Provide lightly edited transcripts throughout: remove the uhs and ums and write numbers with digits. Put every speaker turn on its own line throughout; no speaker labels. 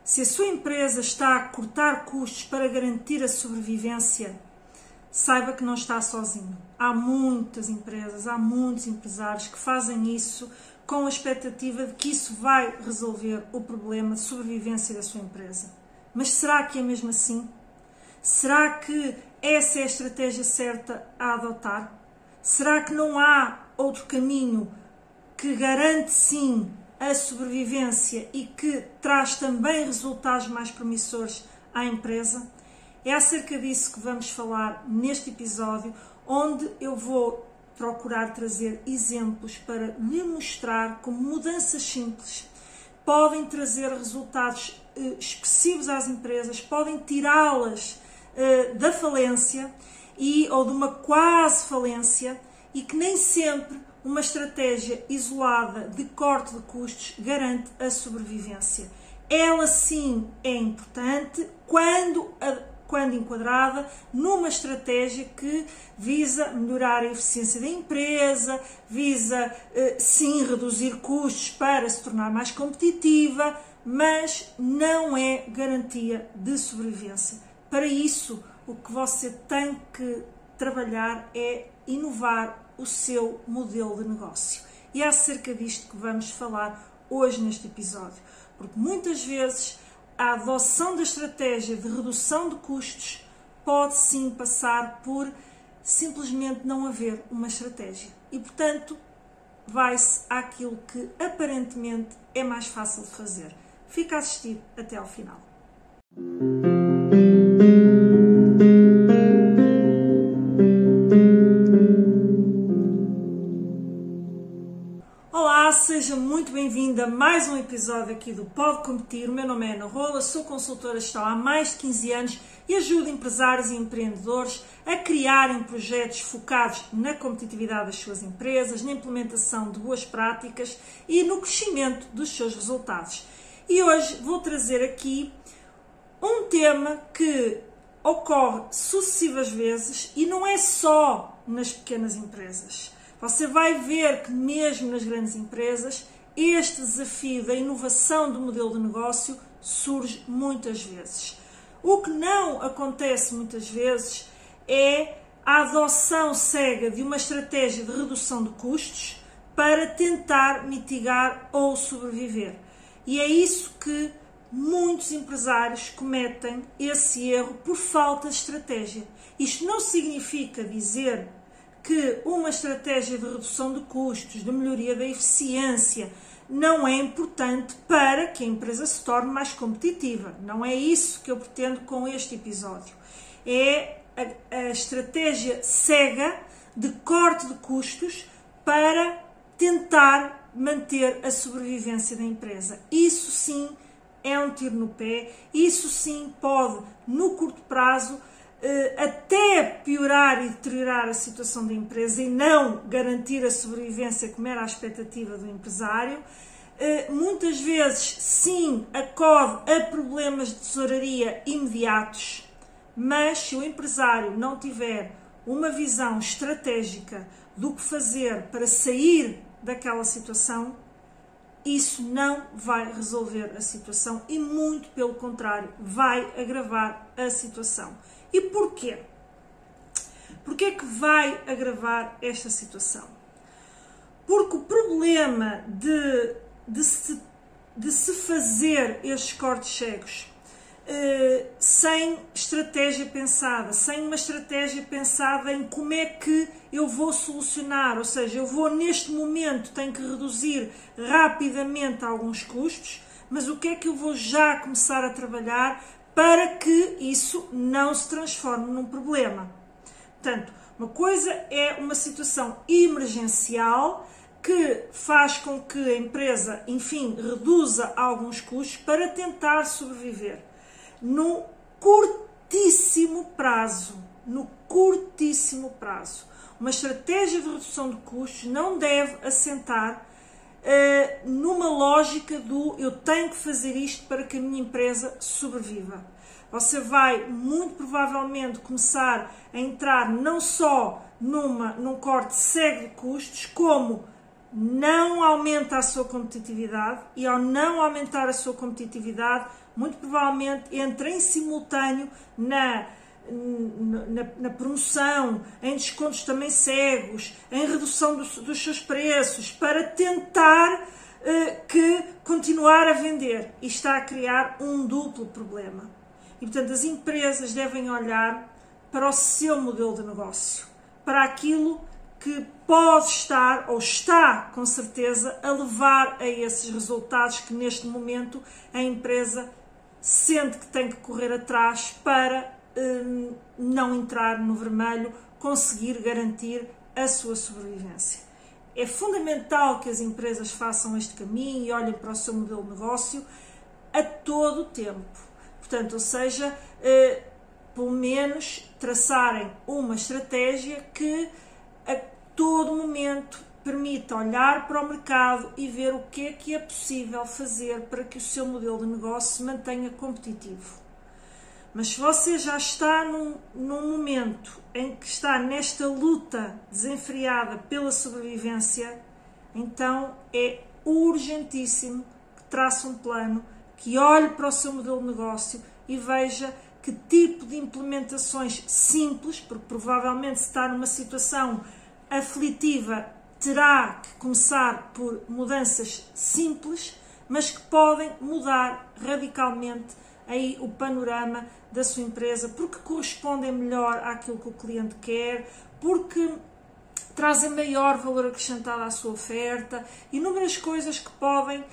Se a sua empresa está a cortar custos para garantir a sobrevivência, saiba que não está sozinho. Há muitas empresas, há muitos empresários que fazem isso com a expectativa de que isso vai resolver o problema de sobrevivência da sua empresa. Mas será que é mesmo assim? Será que essa é a estratégia certa a adotar? Será que não há outro caminho que garante sim a sobrevivência e que traz também resultados mais promissores à empresa? É acerca disso que vamos falar neste episódio, onde eu vou procurar trazer exemplos para lhe mostrar como mudanças simples podem trazer resultados expressivos às empresas, podem tirá-las da falência ou de uma quase falência, e que nem sempre uma estratégia isolada de corte de custos garante a sobrevivência. Ela sim é importante quando enquadrada numa estratégia que visa melhorar a eficiência da empresa, visa sim reduzir custos para se tornar mais competitiva, mas não é garantia de sobrevivência. Para isso, o que você tem que trabalhar é inovar o seu modelo de negócio. E é acerca disto que vamos falar hoje neste episódio, porque muitas vezes a adoção da estratégia de redução de custos pode sim passar por simplesmente não haver uma estratégia. E, portanto, vai-se àquilo que aparentemente é mais fácil de fazer. Fica a assistir até ao final. Olá, seja muito bem-vinda a mais um episódio aqui do Pode Competir. O meu nome é Ana Rola, sou consultora gestal há mais de 15 anos e ajudo empresários e empreendedores a criarem projetos focados na competitividade das suas empresas, na implementação de boas práticas e no crescimento dos seus resultados. E hoje vou trazer aqui um tema que ocorre sucessivas vezes e não é só nas pequenas empresas. Você vai ver que mesmo nas grandes empresas este desafio da inovação do modelo de negócio surge muitas vezes. O que não acontece muitas vezes é a adoção cega de uma estratégia de redução de custos para tentar mitigar ou sobreviver. E é isso que muitos empresários cometem, esse erro, por falta de estratégia. Isto não significa dizer que uma estratégia de redução de custos, de melhoria da eficiência, não é importante para que a empresa se torne mais competitiva. Não é isso que eu pretendo com este episódio. É a estratégia cega de corte de custos para tentar manter a sobrevivência da empresa. Isso sim é um tiro no pé, isso sim pode, no curto prazo, até piorar e deteriorar a situação da empresa e não garantir a sobrevivência como era a expectativa do empresário. Muitas vezes, sim, acode a problemas de tesouraria imediatos, mas se o empresário não tiver uma visão estratégica do que fazer para sair daquela situação, isso não vai resolver a situação e, muito pelo contrário, vai agravar a situação. E porquê? Porquê é que vai agravar esta situação? Porque o problema de se fazer estes cortes cegos sem estratégia pensada, sem uma estratégia pensada em como é que eu vou solucionar, ou seja, eu vou neste momento, tenho que reduzir rapidamente alguns custos, mas o que é que eu vou já começar a trabalhar para que isso não se transforme num problema. Portanto, uma coisa é uma situação emergencial que faz com que a empresa, enfim, reduza alguns custos para tentar sobreviver. No curtíssimo prazo, uma estratégia de redução de custos não deve assentar numa lógica do eu tenho que fazer isto para que a minha empresa sobreviva. Você vai muito provavelmente começar a entrar não só num corte cego de custos, como não aumenta a sua competitividade, e ao não aumentar a sua competitividade, muito provavelmente entra em simultâneo na promoção, em descontos também cegos, em redução dos seus preços, para tentar continuar a vender, e está a criar um duplo problema. E, portanto, as empresas devem olhar para o seu modelo de negócio, para aquilo que pode estar, ou está com certeza, a levar a esses resultados que neste momento a empresa sente que tem que correr atrás para não entrar no vermelho, conseguir garantir a sua sobrevivência. É fundamental que as empresas façam este caminho e olhem para o seu modelo de negócio a todo o tempo. Portanto, ou seja, pelo menos traçarem uma estratégia que a todo momento permita olhar para o mercado e ver o que é possível fazer para que o seu modelo de negócio se mantenha competitivo. Mas se você já está num momento em que está nesta luta desenfreada pela sobrevivência, então é urgentíssimo que trace um plano, que olhe para o seu modelo de negócio e veja que tipo de implementações simples, porque provavelmente se está numa situação aflitiva, terá que começar por mudanças simples, mas que podem mudar radicalmente aí o panorama da sua empresa, porque correspondem melhor àquilo que o cliente quer, porque trazem maior valor acrescentado à sua oferta, inúmeras coisas que podem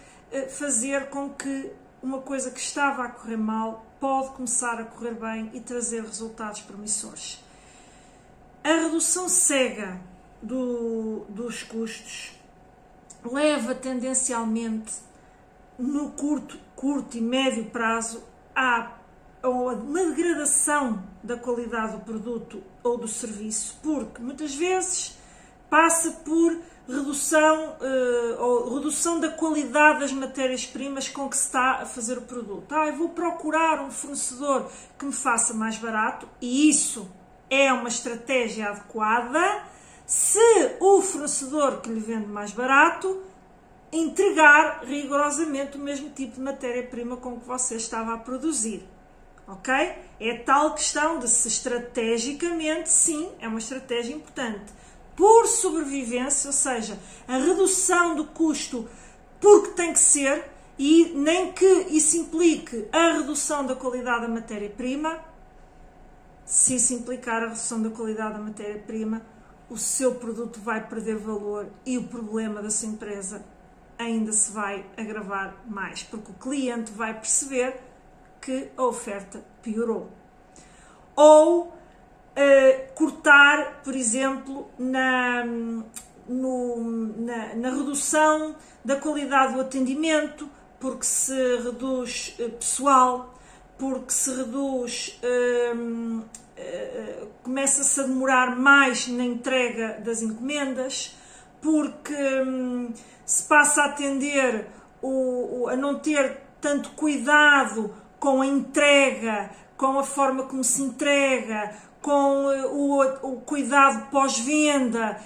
fazer com que uma coisa que estava a correr mal pode começar a correr bem e trazer resultados promissores. A redução cega dos custos leva tendencialmente no curto e médio prazo a uma degradação da qualidade do produto ou do serviço, porque muitas vezes passa por redução da qualidade das matérias-primas com que se está a fazer o produto. Eu vou procurar um fornecedor que me faça mais barato, e isso é uma estratégia adequada se o fornecedor que lhe vende mais barato entregar rigorosamente o mesmo tipo de matéria-prima com que você estava a produzir. Ok? É tal questão de se estrategicamente, sim, é uma estratégia importante. Por sobrevivência, ou seja, a redução do custo porque tem que ser, e nem que isso implique a redução da qualidade da matéria-prima. Se isso implicar a redução da qualidade da matéria-prima, o seu produto vai perder valor e o problema da sua empresa ainda se vai agravar mais, porque o cliente vai perceber que a oferta piorou. Ou cortar, por exemplo, na redução da qualidade do atendimento, porque se reduz pessoal, porque se reduz, começa-se a demorar mais na entrega das encomendas, porque se passa a atender a não ter tanto cuidado com a entrega, com a forma como se entrega, com o cuidado pós-venda,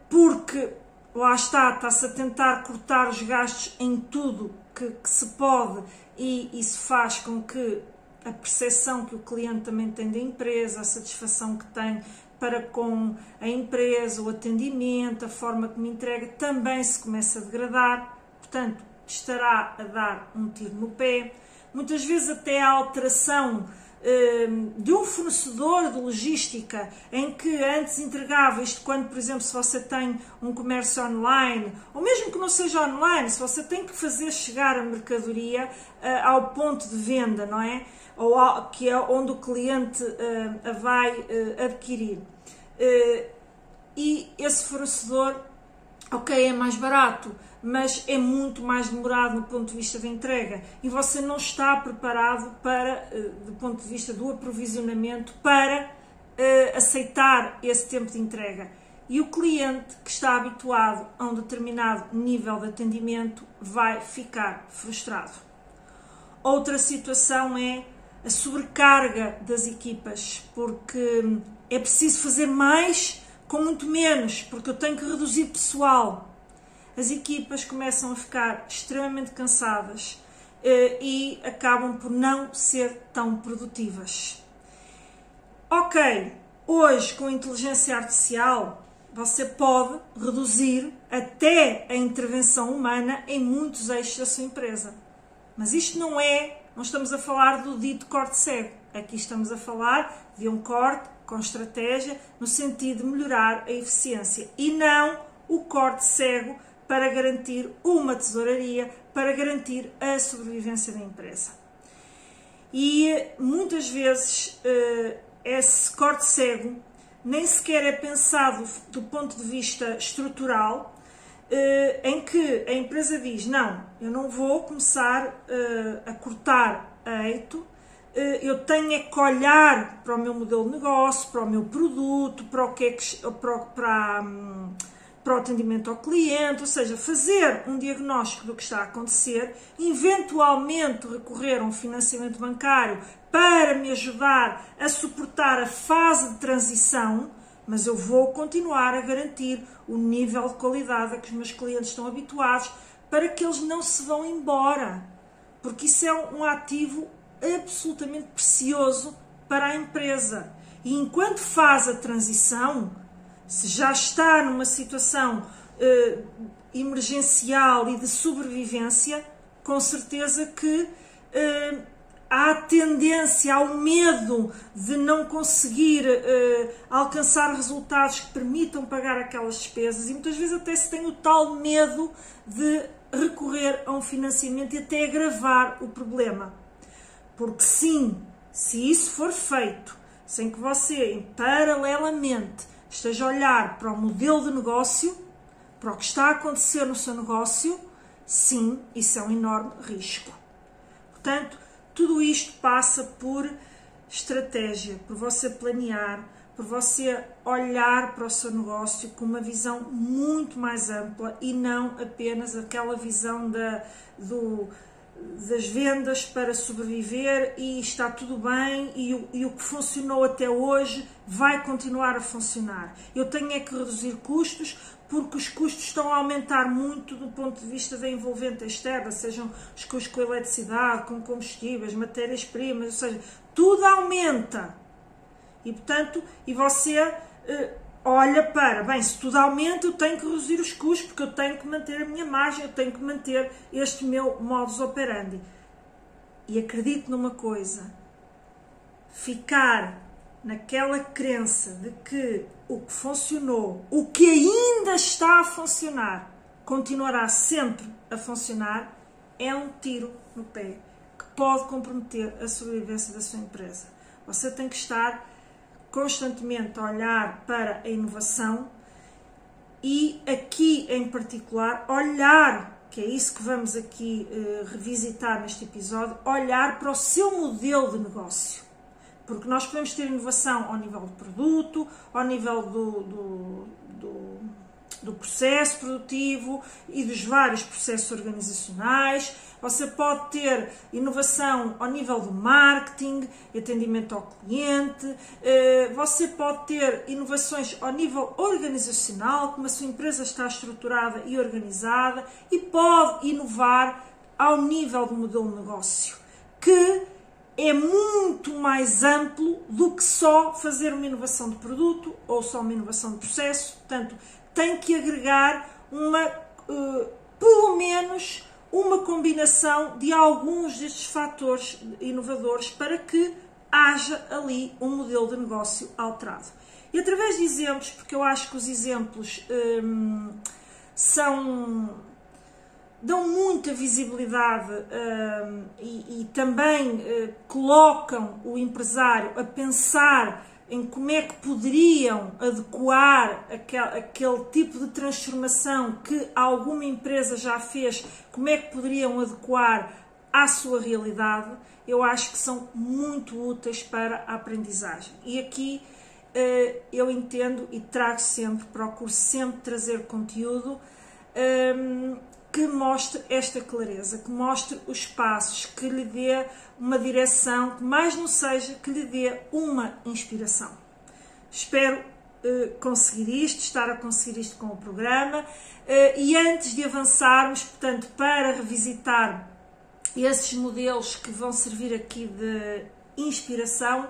porque lá está-se a tentar cortar os gastos em tudo que se pode, e isso faz com que a percepção que o cliente também tem da empresa, a satisfação que tem para com a empresa, o atendimento, a forma como entrega, também se começa a degradar. Portanto, estará a dar um tiro no pé. Muitas vezes até a alteração de um fornecedor de logística, em que antes entregava isto, quando, por exemplo, se você tem um comércio online, ou mesmo que não seja online, se você tem que fazer chegar a mercadoria ao ponto de venda, não é? Ou que é onde o cliente a vai adquirir. E esse fornecedor, ok, é mais barato, mas é muito mais demorado no ponto de vista da entrega, e você não está preparado para, do ponto de vista do aprovisionamento, para aceitar esse tempo de entrega. E o cliente que está habituado a um determinado nível de atendimento vai ficar frustrado. Outra situação é a sobrecarga das equipas, porque é preciso fazer mais com muito menos, porque eu tenho que reduzir pessoal. As equipas começam a ficar extremamente cansadas, e acabam por não ser tão produtivas. Ok, hoje com a inteligência artificial você pode reduzir até a intervenção humana em muitos eixos da sua empresa. Mas isto não estamos a falar do dito corte cego. Aqui estamos a falar de um corte com estratégia no sentido de melhorar a eficiência e não o corte cego para garantir uma tesouraria, para garantir a sobrevivência da empresa. E muitas vezes esse corte cego nem sequer é pensado do ponto de vista estrutural, em que a empresa diz, não, eu não vou começar a cortar a eito, eu tenho é que olhar para o meu modelo de negócio, para o meu produto, para o atendimento ao cliente, ou seja, fazer um diagnóstico do que está a acontecer, eventualmente recorrer a um financiamento bancário para me ajudar a suportar a fase de transição, mas eu vou continuar a garantir o nível de qualidade a que os meus clientes estão habituados para que eles não se vão embora, porque isso é um ativo absolutamente precioso para a empresa. E enquanto faz a transição, se já está numa situação emergencial e de sobrevivência, com certeza que há tendência ao medo de não conseguir alcançar resultados que permitam pagar aquelas despesas e muitas vezes até se tem o tal medo de recorrer a um financiamento e até agravar o problema. Porque sim, se isso for feito, sem que você, paralelamente, esteja a olhar para o modelo de negócio, para o que está a acontecer no seu negócio, sim, isso é um enorme risco. Portanto, tudo isto passa por estratégia, por você planear, por você olhar para o seu negócio com uma visão muito mais ampla e não apenas aquela visão das vendas para sobreviver e está tudo bem e o que funcionou até hoje vai continuar a funcionar. Eu tenho é que reduzir custos porque os custos estão a aumentar muito do ponto de vista da envolvente externa, sejam os custos com eletricidade, com combustíveis, matérias-primas, ou seja, tudo aumenta. E portanto, você olha para, bem, se tudo aumenta, eu tenho que reduzir os custos, porque eu tenho que manter a minha margem, eu tenho que manter este meu modus operandi. E acredito numa coisa, ficar naquela crença de que o que funcionou, o que ainda está a funcionar, continuará sempre a funcionar, é um tiro no pé, que pode comprometer a sobrevivência da sua empresa. Você tem que estar constantemente a olhar para a inovação e aqui em particular olhar, que é isso que vamos aqui revisitar neste episódio, olhar para o seu modelo de negócio. Porque nós podemos ter inovação ao nível do produto, ao nível do processo produtivo e dos vários processos organizacionais. Você pode ter inovação ao nível do marketing, atendimento ao cliente. Você pode ter inovações ao nível organizacional, como a sua empresa está estruturada e organizada, e pode inovar ao nível do modelo de negócio, que é muito mais amplo do que só fazer uma inovação de produto ou só uma inovação de processo. Portanto, tem que agregar pelo menos uma combinação de alguns destes fatores inovadores para que haja ali um modelo de negócio alterado. E através de exemplos, porque eu acho que os exemplos dão muita visibilidade e também colocam o empresário a pensar em como é que poderiam adequar aquele tipo de transformação que alguma empresa já fez, como é que poderiam adequar à sua realidade, eu acho que são muito úteis para a aprendizagem. E aqui eu entendo e trago sempre, procuro sempre trazer conteúdo que mostre esta clareza, que mostre os passos, que lhe dê uma direção, que mais não seja que lhe dê uma inspiração. Espero conseguir isto, estar a conseguir isto com o programa. E antes de avançarmos, portanto, para revisitar esses modelos que vão servir aqui de inspiração.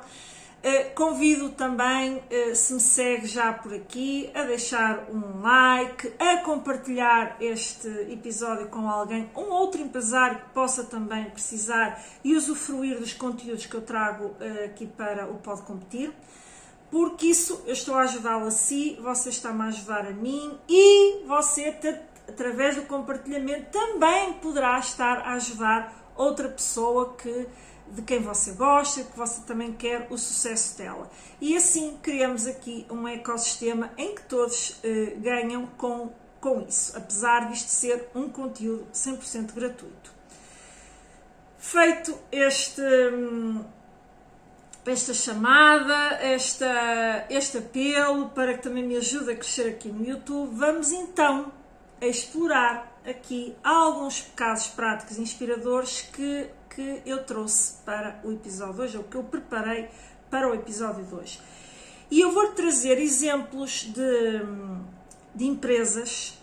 Convido também, se me segue já por aqui, a deixar um like, a compartilhar este episódio com alguém, um outro empresário que possa também precisar e usufruir dos conteúdos que eu trago aqui para o Pode Competir, porque isso eu estou a ajudá-lo a si, você está-me a ajudar a mim e você, através do compartilhamento, também poderá estar a ajudar outra pessoa de quem você gosta, que você também quer o sucesso dela. E assim criamos aqui um ecossistema em que todos ganham com isso, apesar disto ser um conteúdo 100% gratuito. Feito esta chamada, este apelo para que também me ajude a crescer aqui no YouTube, vamos então a explorar aqui alguns casos práticos inspiradores que eu trouxe para o episódio de hoje, ou que eu preparei para o episódio de hoje. E eu vou trazer exemplos de empresas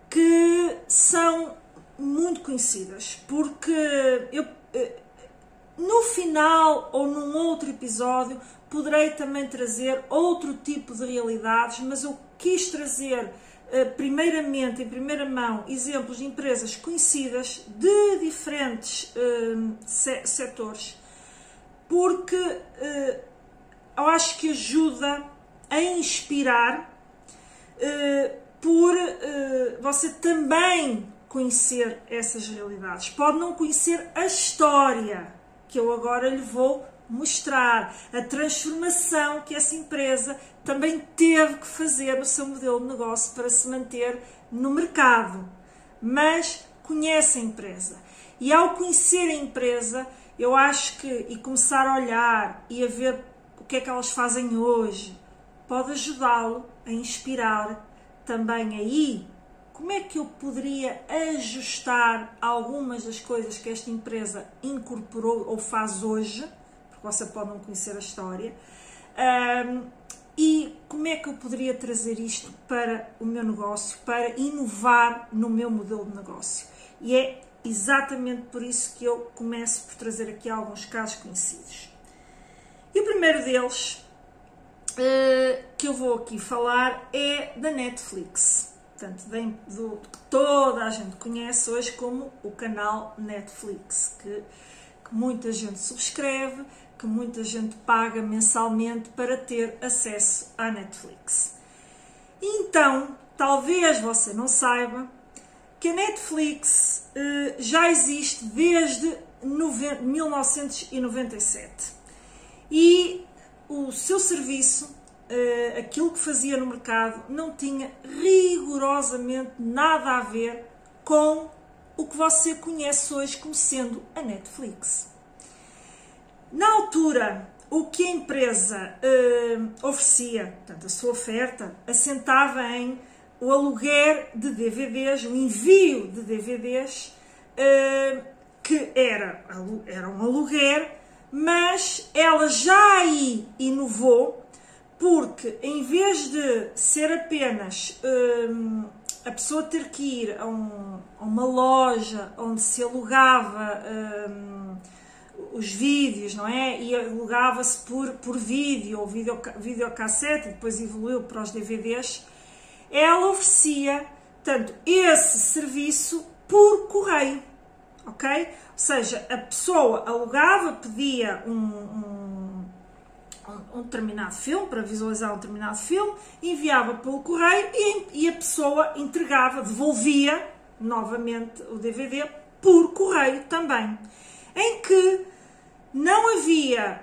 que são muito conhecidas, porque eu, no final ou num outro episódio, poderei também trazer outro tipo de realidades, mas eu quis trazer primeiramente, em primeira mão, exemplos de empresas conhecidas de diferentes setores, porque eu acho que ajuda a inspirar por você também conhecer essas realidades. Pode não conhecer a história que eu agora lhe vou mostrar, a transformação que essa empresa também teve que fazer no seu modelo de negócio para se manter no mercado, mas conhece a empresa. E ao conhecer a empresa, eu acho que, e começar a olhar e a ver o que é que elas fazem hoje, pode ajudá-lo a inspirar também aí como é que eu poderia ajustar algumas das coisas que esta empresa incorporou ou faz hoje, porque você pode não conhecer a história, e como é que eu poderia trazer isto para o meu negócio, para inovar no meu modelo de negócio. E é exatamente por isso que eu começo por trazer aqui alguns casos conhecidos. E o primeiro deles que eu vou aqui falar é da Netflix. Portanto, que toda a gente conhece hoje como o canal Netflix, que muita gente subscreve, que muita gente paga mensalmente para ter acesso à Netflix. Então, talvez você não saiba que a Netflix já existe desde 1997 e o seu serviço, aquilo que fazia no mercado, não tinha rigorosamente nada a ver com o que você conhece hoje como sendo a Netflix. Na altura, o que a empresa oferecia, portanto, a sua oferta, assentava em o aluguer de DVDs, o envio de DVDs, que era um aluguer, mas ela já aí inovou, porque em vez de ser apenas a pessoa ter que ir a uma loja onde se alugava os vídeos, não é? E alugava-se por vídeo ou videocassete, e depois evoluiu para os DVDs, ela oferecia, portanto, esse serviço por correio, ok? Ou seja, a pessoa alugava, pedia um determinado filme, para visualizar um determinado filme, enviava pelo correio e a pessoa entregava, devolvia novamente o DVD por correio também, em que não havia,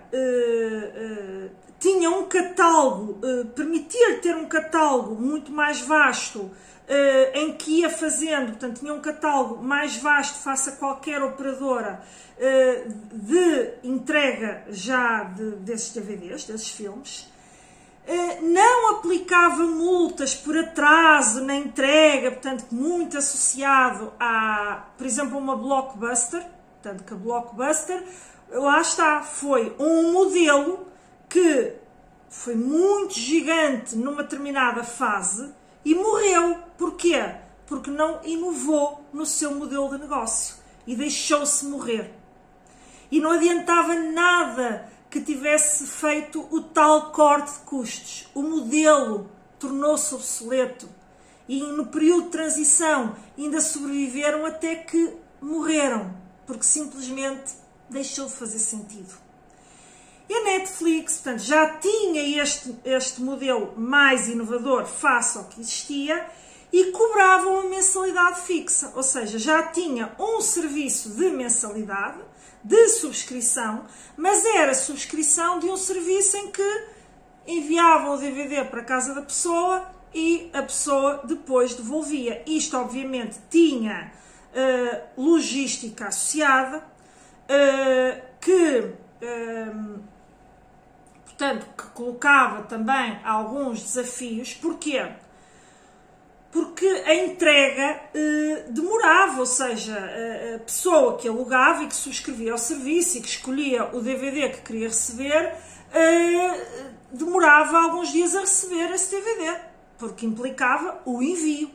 tinha um catálogo, permitia ter um catálogo muito mais vasto, em que ia fazendo, portanto, tinha um catálogo mais vasto face a qualquer operadora de entrega já desses DVDs, desses filmes. Não aplicava multas por atraso na entrega, portanto, muito associado a, por exemplo, uma Blockbuster, portanto, que a Blockbuster, lá está, foi um modelo que foi muito gigante numa determinada fase e morreu. Porquê? Porque não inovou no seu modelo de negócio. e deixou-se morrer. E não adiantava nada que tivesse feito o tal corte de custos. O modelo tornou-se obsoleto e no período de transição ainda sobreviveram até que morreram, porque simplesmente deixou de fazer sentido. E a Netflix, portanto, já tinha este modelo mais inovador face ao que existia e cobrava uma mensalidade fixa, ou seja, já tinha um serviço de mensalidade, de subscrição, mas era subscrição de um serviço em que enviavam o DVD para a casa da pessoa e a pessoa depois devolvia. Isto, obviamente, tinha logística associada, portanto, que colocava também alguns desafios. Porquê? Porque a entrega demorava, ou seja, a pessoa que alugava e que subscrevia ao serviço e que escolhia o DVD que queria receber, demorava alguns dias a receber esse DVD, porque implicava o envio.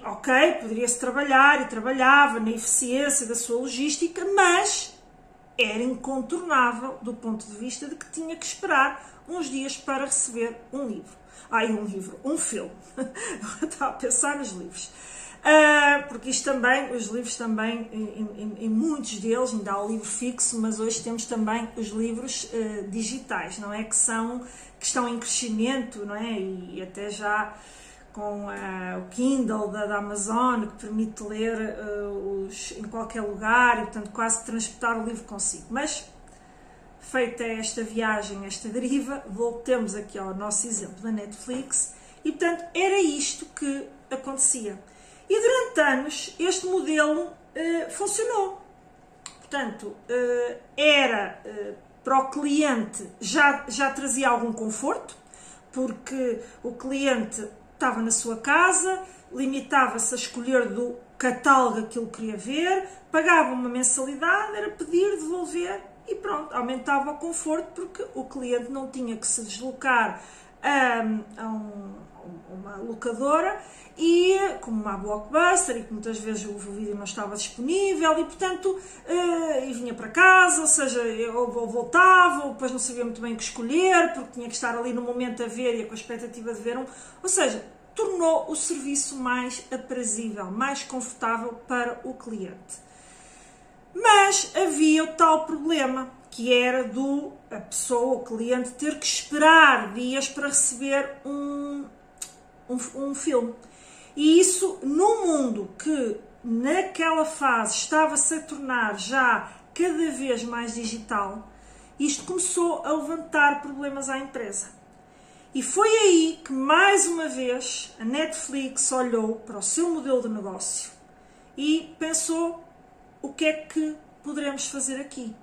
Ok, poderia-se trabalhar e trabalhava na eficiência da sua logística, mas era incontornável do ponto de vista de que tinha que esperar uns dias para receber um livro. Um filme. Estava a pensar nos livros. Porque isto também, os livros também, em muitos deles, ainda há o livro fixo, mas hoje temos também os livros digitais, não é? Que estão em crescimento, não é? E até já com o Kindle da Amazon, que permite ler em qualquer lugar e, portanto, quase transportar o livro consigo. Mas, feita esta viagem, esta deriva, voltemos aqui ao nosso exemplo da Netflix e, portanto, era isto que acontecia. E durante anos este modelo funcionou. Portanto, para o cliente já trazia algum conforto, porque o cliente estava na sua casa, limitava-se a escolher do catálogo aquilo que queria ver, pagava uma mensalidade, era pedir, devolver e pronto, aumentava o conforto porque o cliente não tinha que se deslocar a uma locadora e como uma Blockbuster e que muitas vezes o vídeo não estava disponível e portanto e vinha para casa, ou seja, ou voltava ou depois não sabia muito bem o que escolher porque tinha que estar ali no momento a ver e com a expectativa de ver ou seja, tornou o serviço mais aprazível, mais confortável para o cliente. Mas havia o tal problema, que era a pessoa, o cliente, ter que esperar dias para receber um filme. E isso, num mundo que naquela fase estava-se a tornar já cada vez mais digital, isto começou a levantar problemas à empresa. E foi aí que, mais uma vez, a Netflix olhou para o seu modelo de negócio e pensou: o que é que poderemos fazer aqui?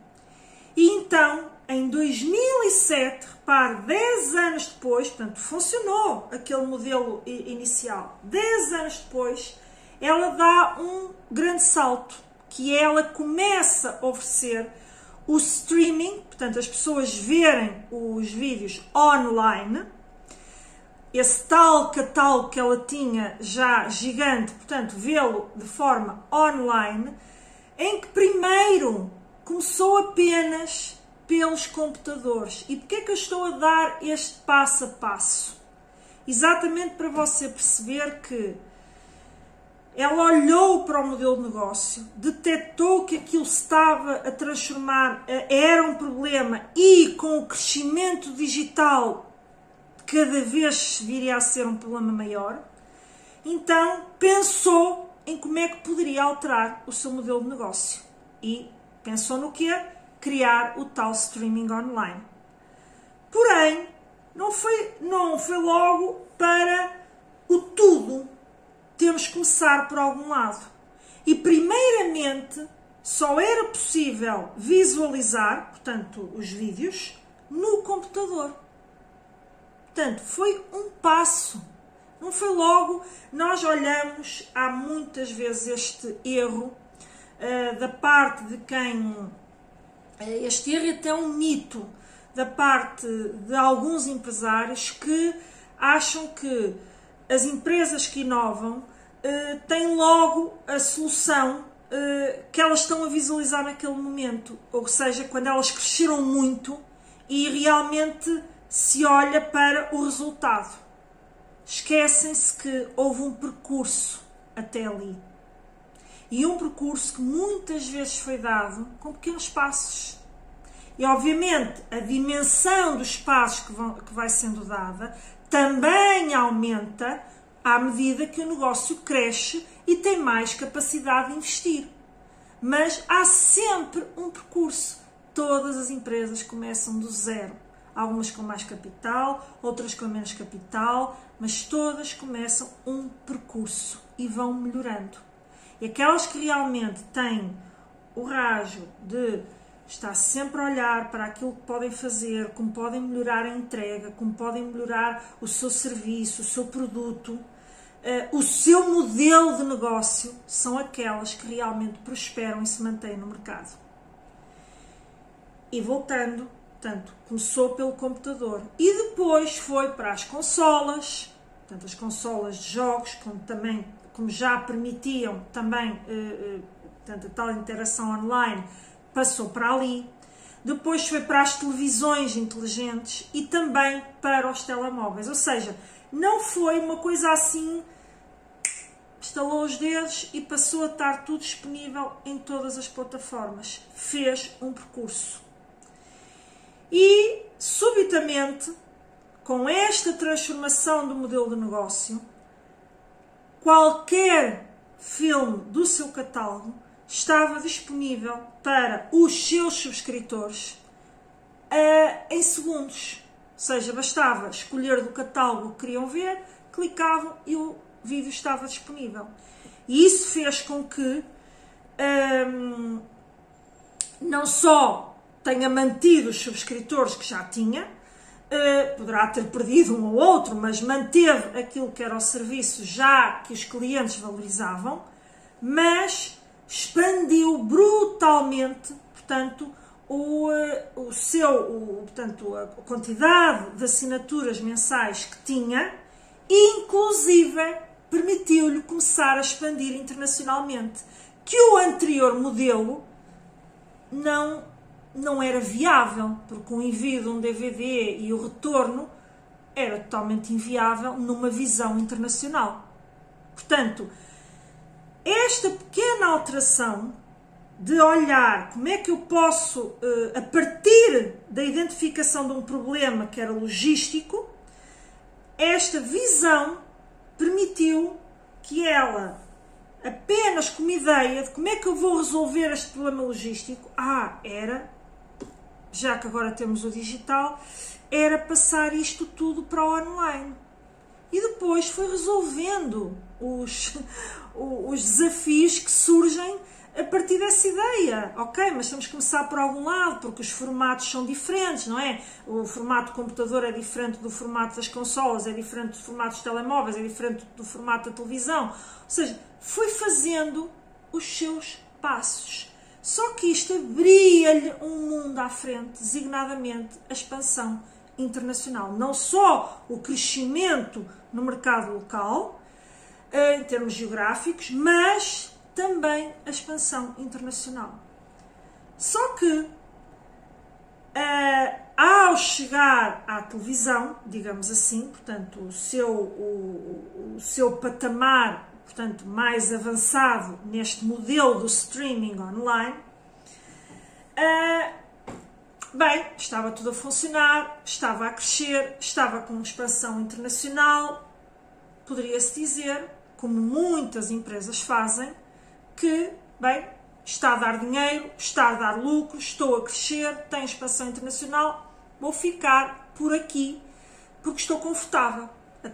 E então, em 2007, repare, 10 anos depois, portanto, funcionou aquele modelo inicial. 10 anos depois, ela dá um grande salto, que ela começa a oferecer o streaming, portanto, as pessoas verem os vídeos online, esse tal catálogo que ela tinha já gigante, portanto, vê-lo de forma online, em que primeiro começou apenas pelos computadores. E porquê é que eu estou a dar este passo a passo? Exatamente para você perceber que ela olhou para o modelo de negócio, detectou que aquilo se estava a transformar, era um problema e com o crescimento digital cada vez viria a ser um problema maior. Então pensou em como é que poderia alterar o seu modelo de negócio. E pensou no quê? Criar o tal streaming online. Porém, não foi logo para o tudo. Temos que começar por algum lado. E primeiramente, só era possível visualizar, portanto, os vídeos, no computador. Portanto, foi um passo. Não foi logo. Nós olhamos, há muitas vezes este erro da parte de quem... Este erro é até um mito da parte de alguns empresários que acham que as empresas que inovam têm logo a solução que elas estão a visualizar naquele momento, ou seja, quando elas cresceram muito e realmente se olha para o resultado. Esquecem-se que houve um percurso até ali. E um percurso que muitas vezes foi dado com pequenos passos. E, obviamente, a dimensão dos passos que vai sendo dada também aumenta à medida que o negócio cresce e tem mais capacidade de investir. Mas há sempre um percurso. Todas as empresas começam do zero. Algumas com mais capital, outras com menos capital, mas todas começam um percurso e vão melhorando. E aquelas que realmente têm o rajo de estar sempre a olhar para aquilo que podem fazer, como podem melhorar a entrega, como podem melhorar o seu serviço, o seu produto, o seu modelo de negócio, são aquelas que realmente prosperam e se mantêm no mercado. E voltando, portanto, começou pelo computador e depois foi para as consolas, portanto, as consolas de jogos, como já permitiam também portanto, a tal interação online, passou para ali. Depois foi para as televisões inteligentes e também para os telemóveis. Ou seja, não foi uma coisa assim, estalou os dedos e passou a estar tudo disponível em todas as plataformas. Fez um percurso. E, subitamente, com esta transformação do modelo de negócio, qualquer filme do seu catálogo estava disponível para os seus subscritores em segundos. Ou seja, bastava escolher do catálogo que queriam ver, clicavam e o vídeo estava disponível. E isso fez com que não só tenha mantido os subscritores que já tinha, poderá ter perdido um ou outro, mas manteve aquilo que era o serviço já que os clientes valorizavam, mas expandiu brutalmente, portanto, portanto, a quantidade de assinaturas mensais que tinha e, inclusive, permitiu-lhe começar a expandir internacionalmente, que o anterior modelo não era viável, porque o envio de um DVD e o retorno era totalmente inviável numa visão internacional. Portanto, esta pequena alteração de olhar como é que eu posso, a partir da identificação de um problema que era logístico, esta visão permitiu que ela, apenas com uma ideia de como é que eu vou resolver este problema logístico, já que agora temos o digital, era passar isto tudo para o online. E depois foi resolvendo os desafios que surgem a partir dessa ideia. Ok, mas temos que começar por algum lado, porque os formatos são diferentes, não é? O formato do computador é diferente do formato das consolas, é diferente do formato dos telemóveis, é diferente do formato da televisão. Ou seja, foi fazendo os seus passos. Só que isto abria-lhe um mundo à frente, designadamente a expansão internacional. Não só o crescimento no mercado local, em termos geográficos, mas também a expansão internacional. Só que, ao chegar à televisão, digamos assim, portanto, o seu patamar, portanto, mais avançado neste modelo do streaming online, estava tudo a funcionar, estava a crescer, estava com expansão internacional, poderia-se dizer, como muitas empresas fazem, que, está a dar dinheiro, está a dar lucro, estou a crescer, tenho expansão internacional, vou ficar por aqui, porque estou confortável. A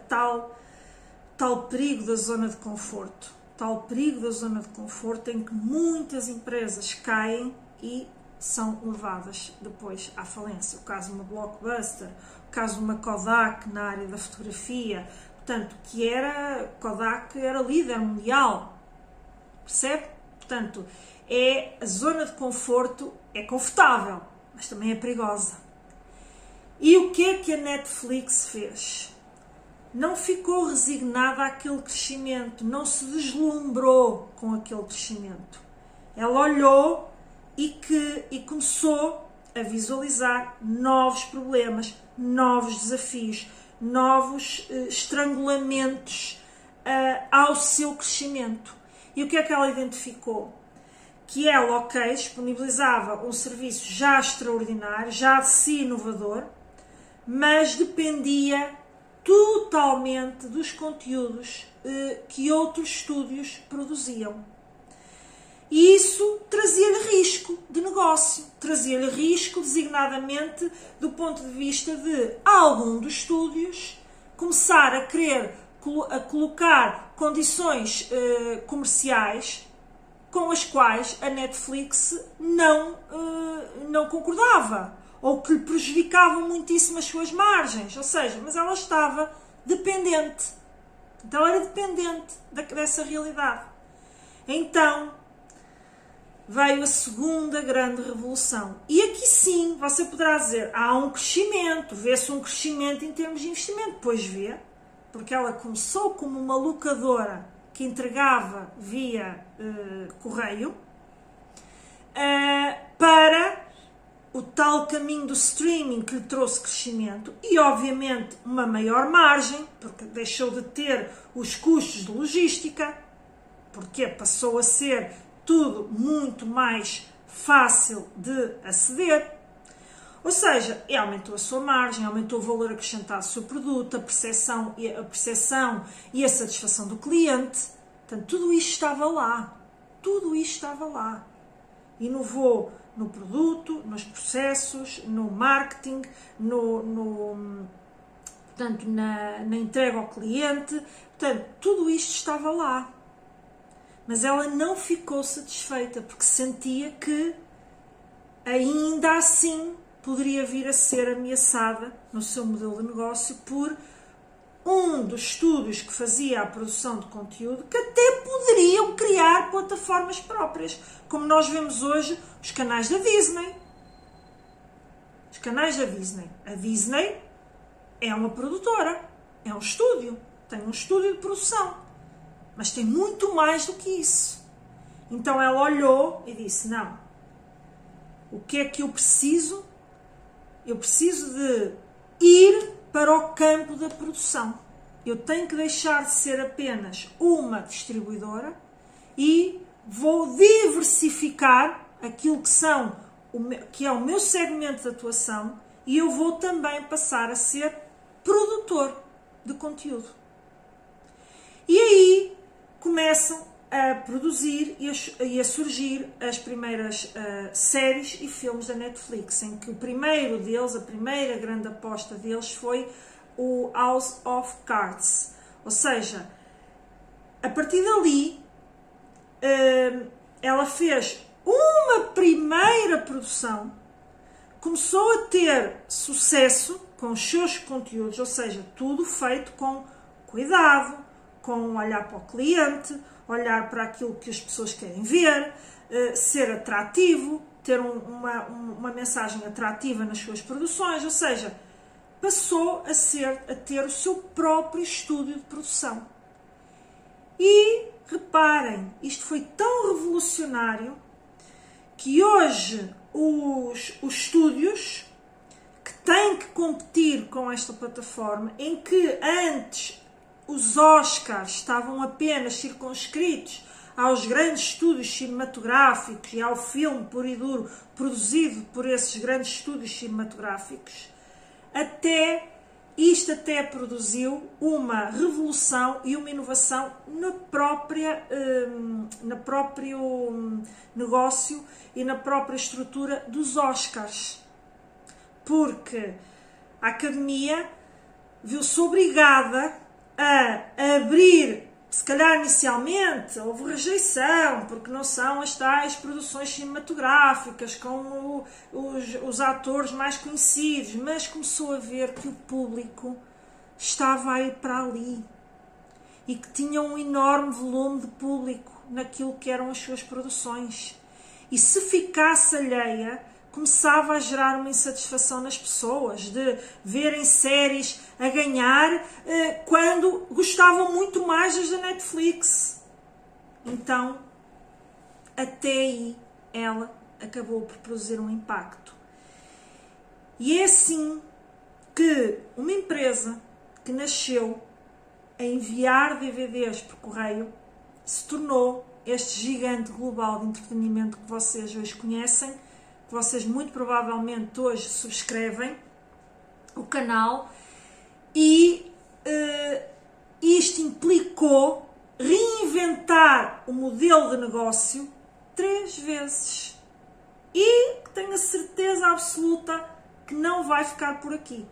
tal perigo da zona de conforto. Tal perigo da zona de conforto em que muitas empresas caem e são levadas depois à falência. O caso de uma Blockbuster, o caso de uma Kodak na área da fotografia, portanto, Kodak era líder mundial. Percebe? Portanto, a zona de conforto é confortável, mas também é perigosa. E o que é que a Netflix fez? Não ficou resignada àquele crescimento, não se deslumbrou com aquele crescimento. Ela olhou e começou a visualizar novos problemas, novos desafios, novos estrangulamentos ao seu crescimento. E o que é que ela identificou? Que ela, ok, disponibilizava um serviço já extraordinário, já de si inovador, mas dependia totalmente dos conteúdos que outros estúdios produziam. E isso trazia-lhe risco de negócio, trazia-lhe risco designadamente do ponto de vista de algum dos estúdios começar a querer colocar condições comerciais com as quais a Netflix não concordava, ou que lhe prejudicavam muitíssimo as suas margens, ou seja, mas ela estava dependente. Então era dependente dessa realidade. Então veio a segunda grande revolução. E aqui sim, você poderá dizer, há um crescimento, vê-se um crescimento em termos de investimento. Pois vê, porque ela começou como uma locadora que entregava via correio para o tal caminho do streaming que lhe trouxe crescimento e, obviamente, uma maior margem, porque deixou de ter os custos de logística, porque passou a ser tudo muito mais fácil de aceder. Ou seja, aumentou a sua margem, aumentou o valor acrescentado do seu produto, a percepção e a satisfação do cliente. Portanto, tudo isto estava lá. Tudo isto estava lá. Inovou no produto, nos processos, no marketing, portanto, na entrega ao cliente. Portanto, tudo isto estava lá. Mas ela não ficou satisfeita, porque sentia que ainda assim poderia vir a ser ameaçada no seu modelo de negócio por um dos estúdios que fazia a produção de conteúdo, que até poderiam criar plataformas próprias, como nós vemos hoje os canais da Disney. Os canais da Disney. A Disney é uma produtora, é um estúdio, tem um estúdio de produção, mas tem muito mais do que isso. Então ela olhou e disse, não, o que é que eu preciso? Eu preciso de ir para o campo da produção. Eu tenho que deixar de ser apenas uma distribuidora e vou diversificar aquilo que é o meu segmento de atuação, e eu vou também passar a ser produtor de conteúdo. E aí começam a produzir e a surgir as primeiras séries e filmes da Netflix, em que o primeiro deles, a primeira grande aposta deles foi o House of Cards. Ou seja, a partir dali ela fez uma primeira produção, começou a ter sucesso com os seus conteúdos, ou seja, tudo feito com cuidado, com olhar para o cliente, olhar para aquilo que as pessoas querem ver, ser atrativo, ter uma mensagem atrativa nas suas produções, ou seja, passou a ter o seu próprio estúdio de produção. E reparem, isto foi tão revolucionário que hoje os estúdios que têm que competir com esta plataforma, em que antes os Oscars estavam apenas circunscritos aos grandes estúdios cinematográficos e ao filme puro e duro produzido por esses grandes estúdios cinematográficos, até produziu uma revolução e uma inovação no próprio negócio e na própria estrutura dos Oscars. Porque a Academia viu-se obrigada a abrir, se calhar inicialmente houve rejeição, porque não são as tais produções cinematográficas com os atores mais conhecidos, mas começou a ver que o público estava a ir para ali e que tinha um enorme volume de público naquilo que eram as suas produções. E se ficasse alheia, começava a gerar uma insatisfação nas pessoas de verem séries a ganhar quando gostavam muito mais das da Netflix. Então até aí ela acabou por produzir um impacto. E é assim que uma empresa que nasceu a enviar DVDs por correio se tornou este gigante global de entretenimento que vocês hoje conhecem, que vocês muito provavelmente hoje subscrevem o canal, e isto implicou reinventar o modelo de negócio 3 vezes. E tenho a certeza absoluta que não vai ficar por aqui.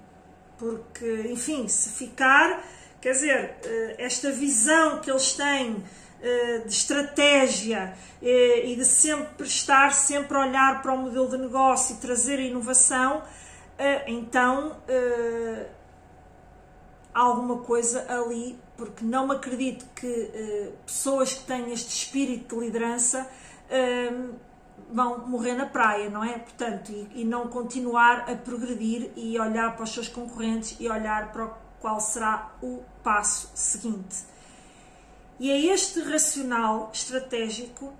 Porque, enfim, se ficar, quer dizer, esta visão que eles têm de estratégia e de sempre estar sempre a olhar para o modelo de negócio e trazer a inovação, então há alguma coisa ali, porque não me acredito que pessoas que têm este espírito de liderança vão morrer na praia, não é? Portanto, e não continuar a progredir e olhar para os seus concorrentes e olhar para qual será o passo seguinte. E é este racional estratégico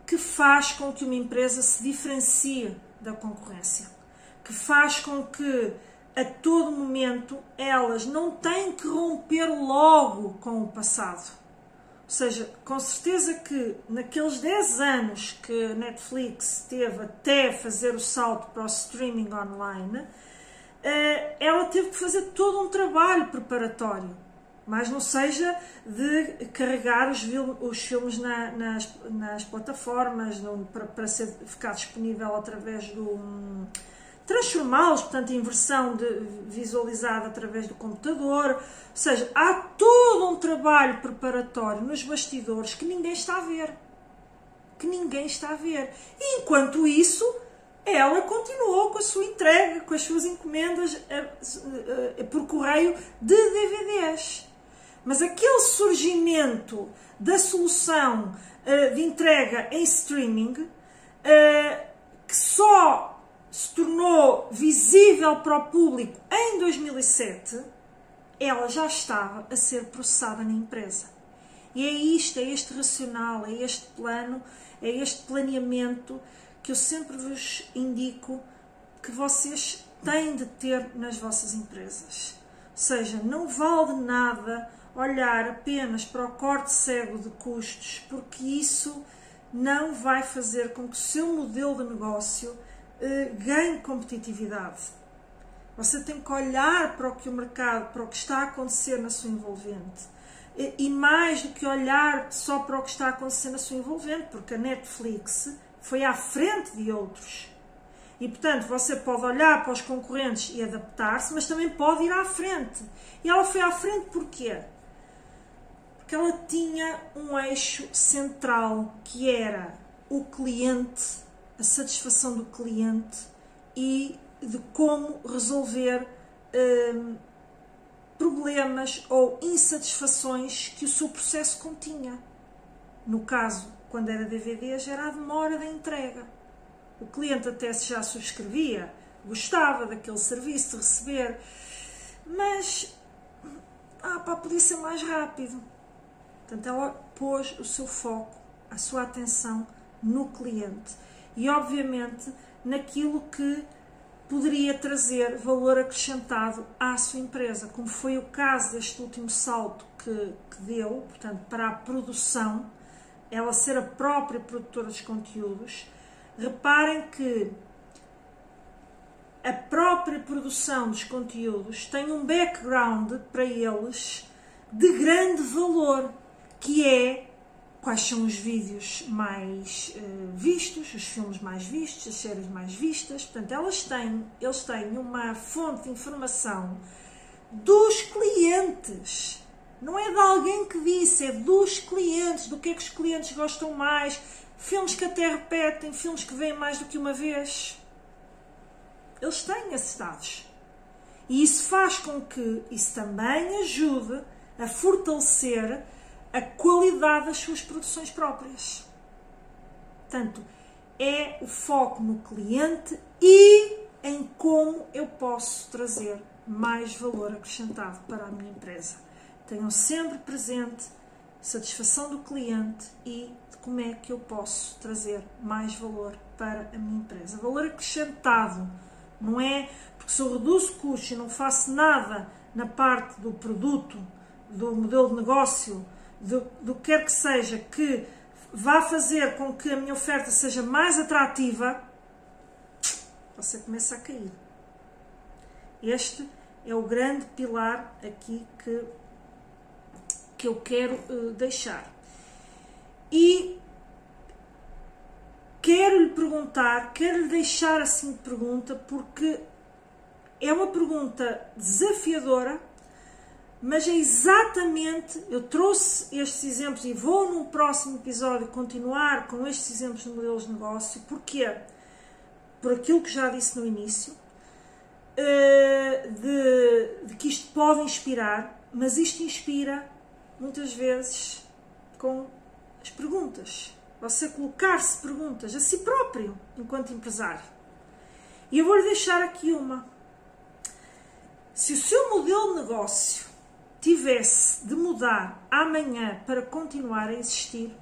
que faz com que uma empresa se diferencie da concorrência, que faz com que a todo momento elas não têm que romper logo com o passado. Ou seja, com certeza que naqueles 10 anos que a Netflix teve até fazer o salto para o streaming online, ela teve que fazer todo um trabalho preparatório, mas não seja de carregar os filmes nas plataformas para ficar disponível através do... transformá-los, portanto, em versão visualizada através do computador. Ou seja, há todo um trabalho preparatório nos bastidores que ninguém está a ver. Que ninguém está a ver. E, enquanto isso, ela continuou com a sua entrega, com as suas encomendas por correio de DVDs. Mas aquele surgimento da solução de entrega em streaming, que só se tornou visível para o público em 2007, ela já estava a ser processada na empresa. E é isto, é este racional, é este plano, é este planeamento que eu sempre vos indico que vocês têm de ter nas vossas empresas. Ou seja, não vale de nada olhar apenas para o corte cego de custos, porque isso não vai fazer com que o seu modelo de negócio ganhe competitividade. Você tem que olhar para o que o mercado, para o que está a acontecer na sua envolvente. E mais do que olhar só para o que está a acontecer na sua envolvente, porque a Netflix foi à frente de outros. E, portanto, você pode olhar para os concorrentes e adaptar-se, mas também pode ir à frente. E ela foi à frente porquê? Porque ela tinha um eixo central, que era o cliente, a satisfação do cliente e de como resolver problemas ou insatisfações que o seu processo continha. No caso, quando era DVDs, era a demora da entrega. O cliente até se já subscrevia, gostava daquele serviço de receber, mas podia ser mais rápido. Portanto, ela pôs o seu foco, a sua atenção no cliente e, obviamente, naquilo que poderia trazer valor acrescentado à sua empresa, como foi o caso deste último salto que deu, portanto, para a produção, ela ser a própria produtora dos conteúdos. Reparem que a própria produção dos conteúdos tem um background para eles de grande valor, que é quais são os vídeos mais vistos, os filmes mais vistos, as séries mais vistas. Portanto, eles têm uma fonte de informação dos clientes. Não é de alguém que disse, é dos clientes, do que é que os clientes gostam mais, filmes que até repetem, filmes que veem mais do que uma vez. Eles têm esses dados. E isso faz com que isso também ajude a fortalecer a qualidade das suas produções próprias. Portanto, é o foco no cliente e em como eu posso trazer mais valor acrescentado para a minha empresa. Tenham sempre presente satisfação do cliente e de como é que eu posso trazer mais valor para a minha empresa. Valor acrescentado, não é? Porque se eu reduzo custos e não faço nada na parte do produto, do modelo de negócio, do que quer que seja, que vá fazer com que a minha oferta seja mais atrativa, você começa a cair. Este é o grande pilar aqui que eu quero deixar. E quero-lhe perguntar, quero-lhe deixar assim de pergunta, porque é uma pergunta desafiadora, mas é exatamente, eu trouxe estes exemplos e vou num próximo episódio continuar com estes exemplos de modelos de negócio. Porquê? Por aquilo que já disse no início, de que isto pode inspirar, mas isto inspira muitas vezes com as perguntas. Você colocar-se perguntas a si próprio enquanto empresário. E eu vou-lhe deixar aqui uma. Se o seu modelo de negócio tivesse de mudar amanhã para continuar a existir,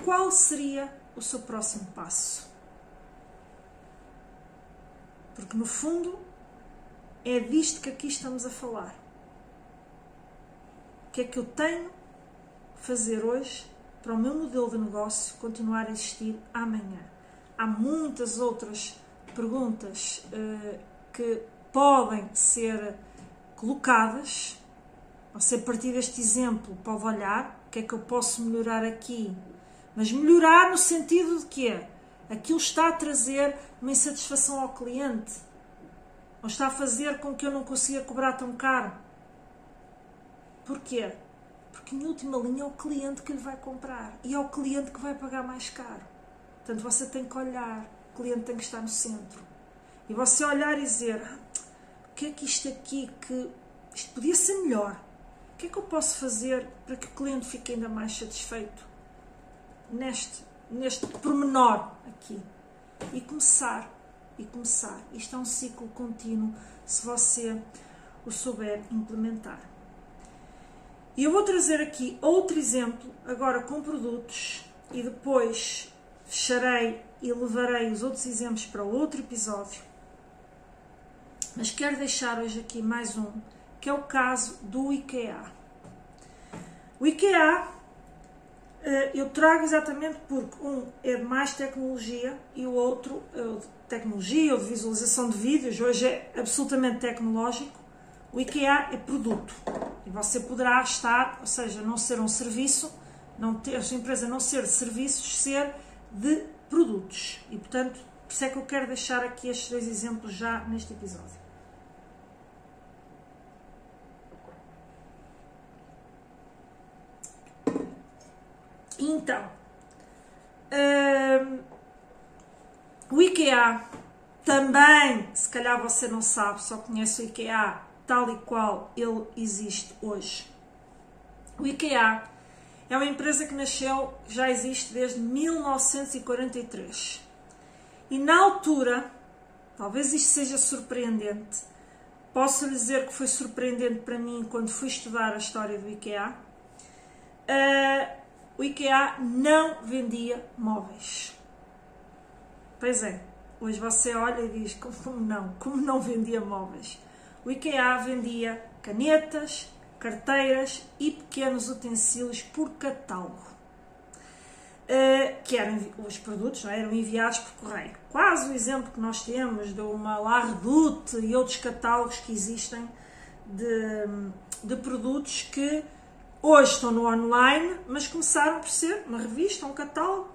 qual seria o seu próximo passo? Porque no fundo é disto que aqui estamos a falar. O que é que eu tenho de fazer hoje para o meu modelo de negócio continuar a existir amanhã? Há muitas outras perguntas que podem ser colocadas. Você, a partir deste exemplo, pode olhar o que é que eu posso melhorar aqui, mas melhorar no sentido de que aquilo está a trazer uma insatisfação ao cliente, ou está a fazer com que eu não consiga cobrar tão caro. Porquê? Porque, em última linha, é o cliente que lhe vai comprar e é o cliente que vai pagar mais caro. Portanto, você tem que olhar, o cliente tem que estar no centro. E você olhar e dizer, o que é que isto aqui, isto podia ser melhor. O que é que eu posso fazer para que o cliente fique ainda mais satisfeito neste pormenor aqui? E começar. Isto é um ciclo contínuo, se você o souber implementar. E eu vou trazer aqui outro exemplo, agora com produtos, e depois fecharei e levarei os outros exemplos para outro episódio. Mas quero deixar hoje aqui mais um, que é o caso do IKEA. O IKEA eu trago exatamente porque um é de mais tecnologia e o outro é de tecnologia ou de visualização de vídeos. Hoje é absolutamente tecnológico. O IKEA é produto e você poderá estar, ou seja, não ser um serviço, a sua empresa não ser de serviços, ser de produtos. E, portanto, por isso é que eu quero deixar aqui estes dois exemplos já neste episódio. Então, o IKEA também, se calhar você não sabe, só conhece o IKEA tal e qual ele existe hoje. O IKEA é uma empresa que nasceu, já existe desde 1943. E na altura, talvez isto seja surpreendente, posso lhe dizer que foi surpreendente para mim quando fui estudar a história do IKEA. O IKEA não vendia móveis. Pois é, hoje você olha e diz, como não vendia móveis? O IKEA vendia canetas, carteiras e pequenos utensílios por catálogo. Que eram os produtos, não é? Eram enviados por correio. Quase o exemplo que nós temos de uma La Redoute e outros catálogos que existem de produtos que hoje estão no online, mas começaram por ser uma revista, um catálogo.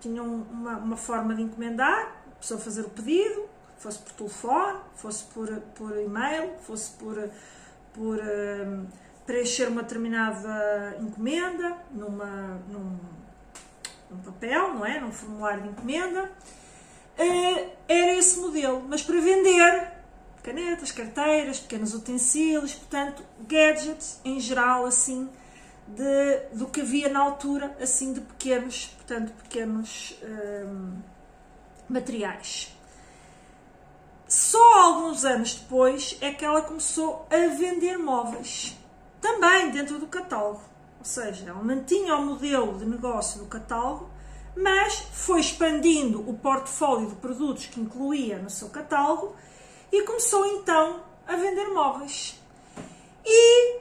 Tinham uma forma de encomendar, a pessoa fazer o pedido, fosse por telefone, fosse por e-mail, fosse por preencher uma determinada encomenda num papel, não é? Num formulário de encomenda. Era esse modelo, mas para vender canetas, carteiras, pequenos utensílios, portanto, gadgets em geral, assim, do que havia na altura, assim, de pequenos materiais. Só alguns anos depois é que ela começou a vender móveis, também dentro do catálogo. ou seja, ela mantinha o modelo de negócio do catálogo, mas foi expandindo o portfólio de produtos que incluía no seu catálogo e começou então a vender móveis. E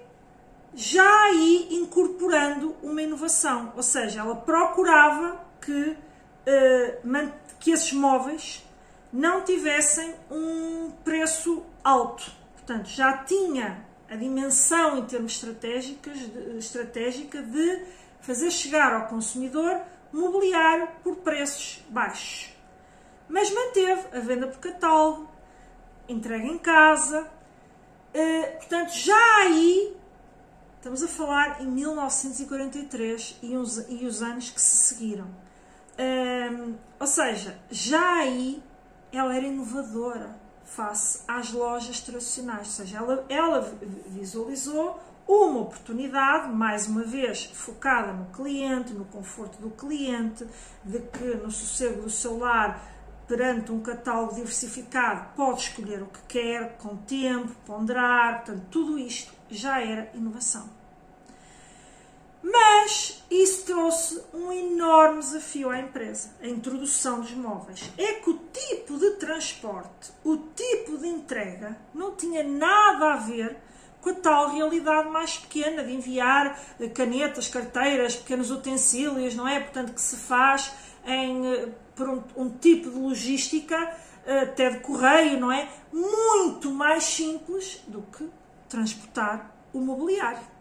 já aí incorporando uma inovação, ou seja, ela procurava que esses móveis não tivessem um preço alto. Portanto, já tinha a dimensão em termos estratégica de fazer chegar ao consumidor mobiliário por preços baixos. Mas manteve a venda por catálogo, entrega em casa. Portanto, já aí estamos a falar em 1943 e os anos que se seguiram. Ou seja, já aí ela era inovadora face às lojas tradicionais, ou seja, ela visualizou uma oportunidade, mais uma vez, focada no cliente, no conforto do cliente, de que no sossego do seu lar, perante um catálogo diversificado, pode escolher o que quer, com tempo, ponderar, portanto, tudo isto já era inovação. Mas isso trouxe um enorme desafio à empresa, a introdução dos móveis. É que o tipo de transporte, o tipo de entrega, não tinha nada a ver com a tal realidade mais pequena de enviar canetas, carteiras, pequenos utensílios, não é? Portanto, que se faz por um tipo de logística, até de correio, não é? Muito mais simples do que transportar o mobiliário.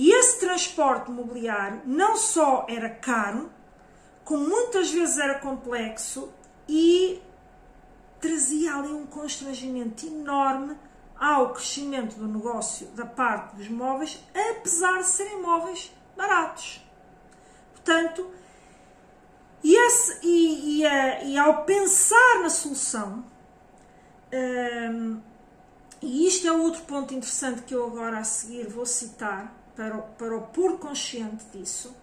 E esse transporte mobiliário não só era caro, como muitas vezes era complexo e trazia ali um constrangimento enorme ao crescimento do negócio da parte dos móveis, apesar de serem móveis baratos. Portanto, e ao pensar na solução, e isto é outro ponto interessante que eu agora a seguir vou citar, para o puro consciente disso,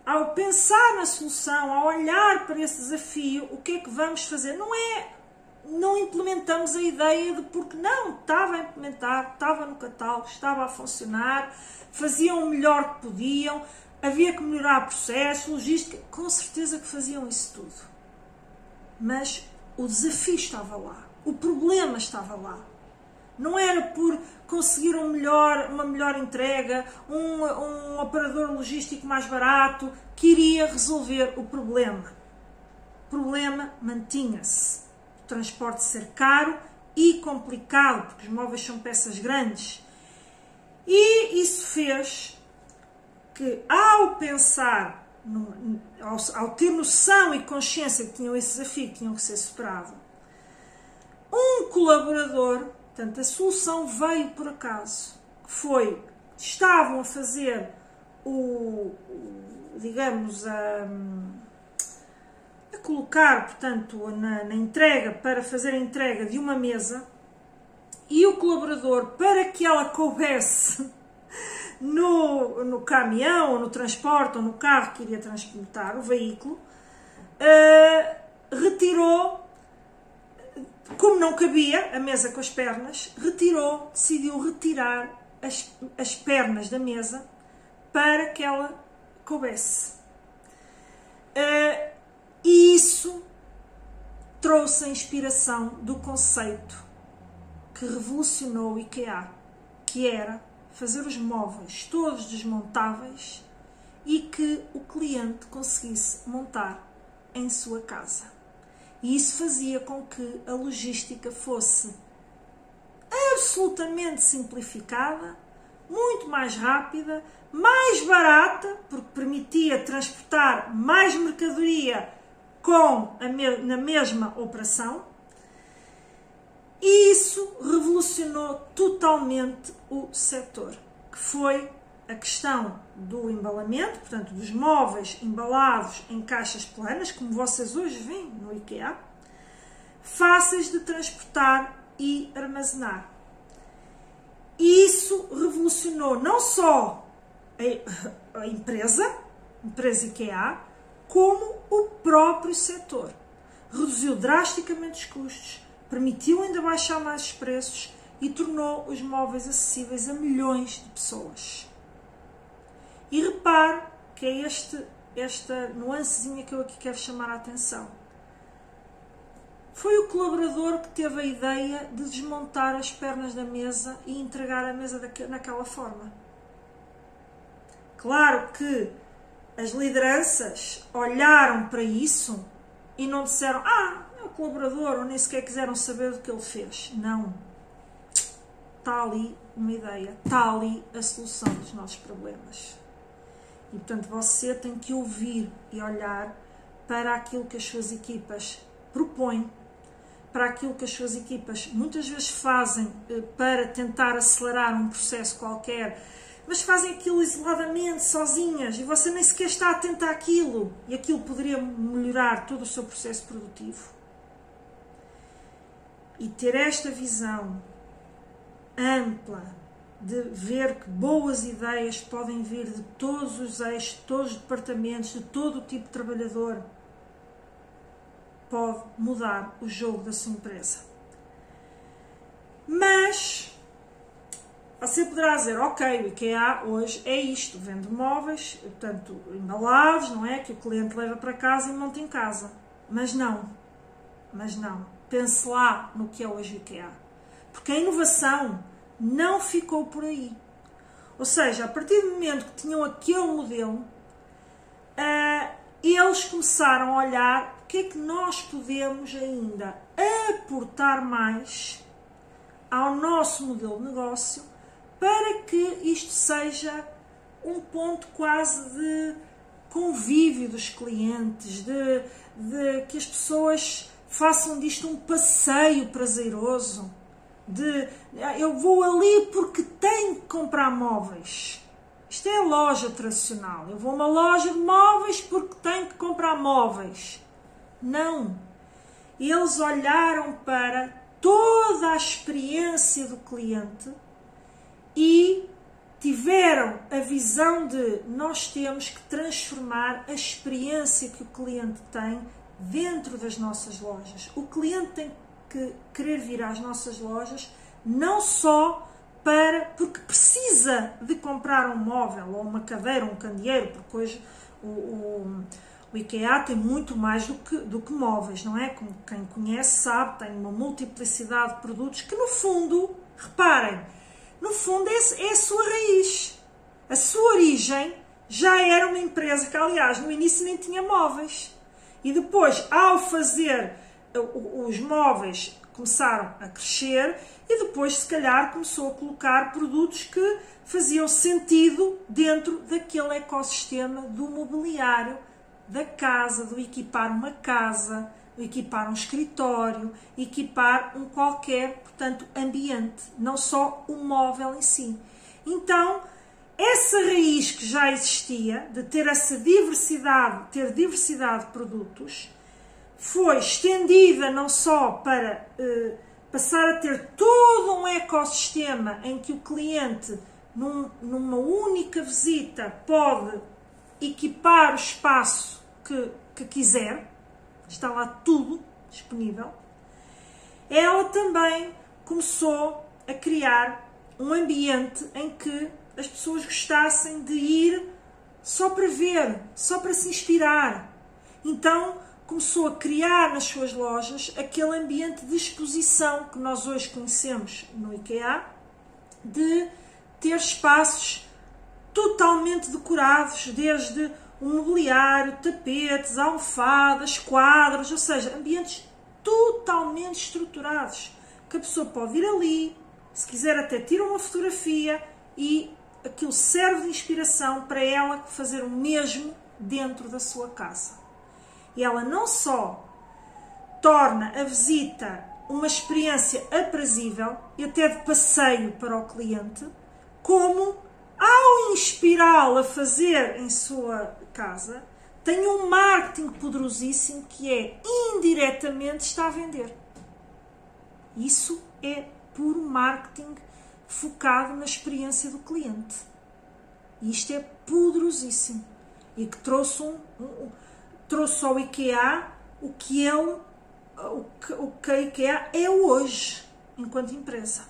ao pensar na solução, ao olhar para esse desafio, o que é que vamos fazer? Não implementamos a ideia de porque não, estava a implementar, estava no catálogo, estava a funcionar, faziam o melhor que podiam, havia que melhorar processo, logística, com certeza que faziam isso tudo. Mas o desafio estava lá, o problema estava lá. Não era por conseguir uma melhor entrega, um operador logístico mais barato que iria resolver o problema. O problema mantinha-se. O transporte ser caro e complicado, porque os móveis são peças grandes. E isso fez que, ao pensar, ao ter noção e consciência que tinham esse desafio, que tinham que ser superado, um colaborador, portanto, a solução veio por acaso, que estavam a fazer digamos, a colocar, portanto, na entrega, para fazer a entrega de uma mesa, e o colaborador, para que ela coubesse no caminhão, ou no transporte, ou no carro que iria transportar o veículo, retirou, como não cabia a mesa com as pernas, decidiu retirar as pernas da mesa para que ela coubesse. E isso trouxe a inspiração do conceito que revolucionou o IKEA, que era fazer os móveis todos desmontáveis e que o cliente conseguisse montar em sua casa. E isso fazia com que a logística fosse absolutamente simplificada, muito mais rápida, mais barata, porque permitia transportar mais mercadoria na mesma operação. E isso revolucionou totalmente o setor, que foi a questão do embalamento, portanto, dos móveis embalados em caixas planas, como vocês hoje veem no IKEA, fáceis de transportar e armazenar. E isso revolucionou não só a empresa IKEA, como o próprio setor. Reduziu drasticamente os custos, permitiu ainda baixar mais os preços e tornou os móveis acessíveis a milhões de pessoas. E repare que é esta nuancezinha que eu aqui quero chamar a atenção. Foi o colaborador que teve a ideia de desmontar as pernas da mesa e entregar a mesa naquela forma. Claro que as lideranças olharam para isso e não disseram: é o colaborador, ou nem sequer quiseram saber do que ele fez. Não. Está ali uma ideia, está ali a solução dos nossos problemas. E, portanto, você tem que ouvir e olhar para aquilo que as suas equipas propõem, para aquilo que as suas equipas muitas vezes fazem para tentar acelerar um processo qualquer, mas fazem aquilo isoladamente, sozinhas, e você nem sequer está atento àquilo, e aquilo poderia melhorar todo o seu processo produtivo. E ter esta visão ampla de ver que boas ideias podem vir de todos os eixos, de todos os departamentos, de todo o tipo de trabalhador, pode mudar o jogo da sua empresa. Mas você poderá dizer: ok, o IKEA hoje é isto, vende móveis, portanto, embalados, não é? Que o cliente leva para casa e monta em casa. Mas não. Pense lá no que é hoje o IKEA. Porque a inovação não ficou por aí. Ou seja, a partir do momento que tinham aquele modelo, eles começaram a olhar o que é que nós podemos ainda aportar mais ao nosso modelo de negócio para que isto seja um ponto quase de convívio dos clientes, de que as pessoas façam disto um passeio prazeroso, eu vou ali porque tenho que comprar móveis. Isto é a loja tradicional. Eu vou a uma loja de móveis porque tenho que comprar móveis. Não. Eles olharam para toda a experiência do cliente e tiveram a visão de nós temos que transformar a experiência que o cliente tem dentro das nossas lojas. O cliente tem que querer vir às nossas lojas não só porque precisa de comprar um móvel ou uma cadeira ou um candeeiro, porque hoje o IKEA tem muito mais do que móveis, não é? Como quem conhece sabe, tem uma multiplicidade de produtos que no fundo, reparem, no fundo é a sua raiz. A sua origem já era uma empresa que, aliás, no início nem tinha móveis. E depois, ao fazer os móveis, começaram a crescer e depois, se calhar, começou a colocar produtos que faziam sentido dentro daquele ecossistema do mobiliário, da casa, do equipar uma casa, do equipar um escritório, equipar um qualquer, portanto, ambiente, não só o móvel em si. Então, essa raiz que já existia, de ter essa diversidade, ter diversidade de produtos, foi estendida não só para passar a ter todo um ecossistema em que o cliente, numa única visita, pode equipar o espaço que quiser, está lá tudo disponível. Ela também começou a criar um ambiente em que as pessoas gostassem de ir só para ver, só para se inspirar. Então, começou a criar nas suas lojas aquele ambiente de exposição que nós hoje conhecemos no IKEA, de ter espaços totalmente decorados, desde o mobiliário, tapetes, almofadas, quadros, ou seja, ambientes totalmente estruturados, que a pessoa pode ir ali, se quiser até tira uma fotografia e aquilo serve de inspiração para ela fazer o mesmo dentro da sua casa. E ela não só torna a visita uma experiência aprazível e até de passeio para o cliente, como ao inspirá-lo a fazer em sua casa, tem um marketing poderosíssimo que é, indiretamente, está a vender. Isso é puro marketing focado na experiência do cliente. E isto é poderosíssimo. E que trouxe ao IKEA o que a IKEA é hoje, enquanto empresa.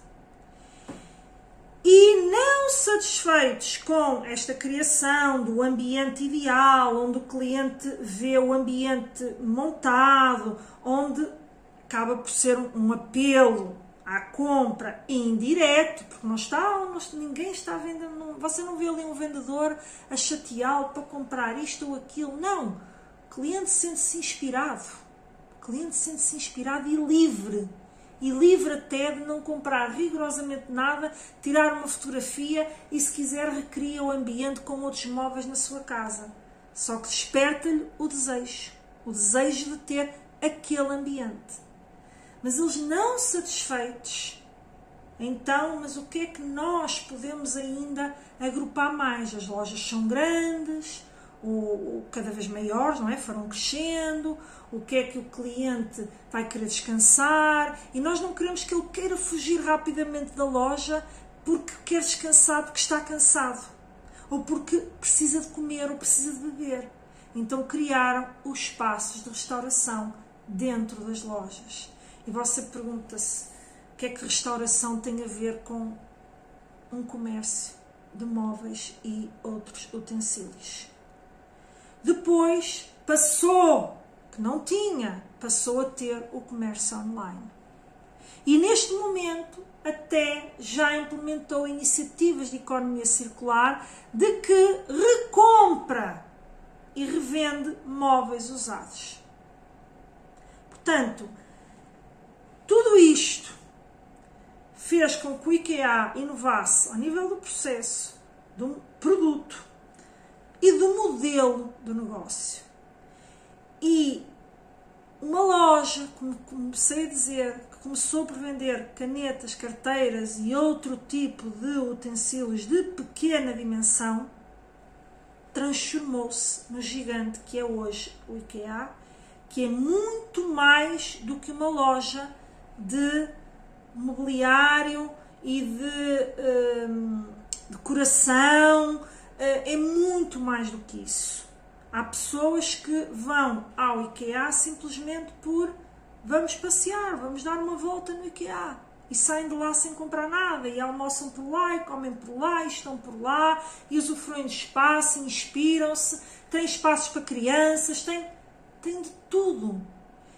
E não satisfeitos com esta criação do ambiente ideal, onde o cliente vê o ambiente montado, onde acaba por ser um apelo à compra indireto, porque ninguém está vendendo, você não vê ali um vendedor a chateá-lo para comprar isto ou aquilo, não. O cliente sente-se inspirado, e livre até de não comprar rigorosamente nada, tirar uma fotografia e, se quiser, recria o ambiente com outros móveis na sua casa. Só que desperta-lhe o desejo de ter aquele ambiente. Mas eles não satisfeitos, então, mas o que é que nós podemos ainda agrupar mais? As lojas são grandes, ou cada vez maiores, não é? Foram crescendo, o que é que o cliente vai querer descansar, e nós não queremos que ele queira fugir rapidamente da loja porque quer descansar, porque está cansado, ou porque precisa de comer ou precisa de beber. Então criaram os espaços de restauração dentro das lojas. E você pergunta-se, o que é que restauração tem a ver com um comércio de móveis e outros utensílios? Depois passou a ter o comércio online. E neste momento até já implementou iniciativas de economia circular de que recompra e revende móveis usados. Portanto, tudo isto fez com que o IKEA inovasse ao nível do processo, do produto e do modelo de negócio. E uma loja, como comecei a dizer, que começou por vender canetas, carteiras e outro tipo de utensílios de pequena dimensão, transformou-se no gigante que é hoje o IKEA, que é muito mais do que uma loja de mobiliário e de decoração, é muito mais do que isso. Há pessoas que vão ao IKEA simplesmente por vamos passear, vamos dar uma volta no IKEA, e saem de lá sem comprar nada, e almoçam por lá, e comem por lá, e estão por lá, e usufruem de espaço, inspiram-se, têm espaços para crianças, têm de tudo.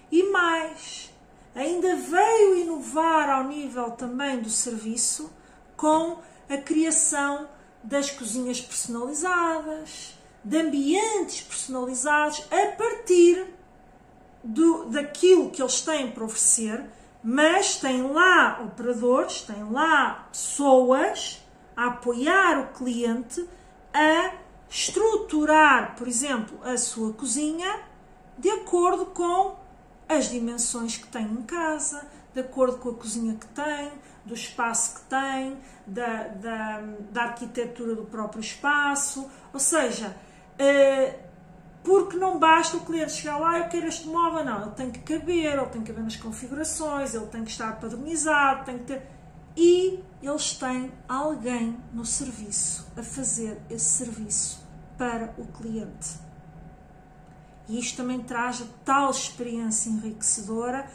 E mais, ainda veio inovar ao nível também do serviço com a criação das cozinhas personalizadas, de ambientes personalizados a partir daquilo que eles têm para oferecer, mas têm lá operadores, têm lá pessoas a apoiar o cliente a estruturar, por exemplo, a sua cozinha de acordo com as dimensões que tem em casa, de acordo com a cozinha que tem, do espaço que tem, da arquitetura do próprio espaço. Ou seja, porque não basta o cliente chegar lá, eu quero este móvel, não, ele tem que caber nas configurações, ele tem que estar padronizado, tem que ter... E eles têm alguém no serviço a fazer esse serviço para o cliente. E isto também traz a tal experiência enriquecedora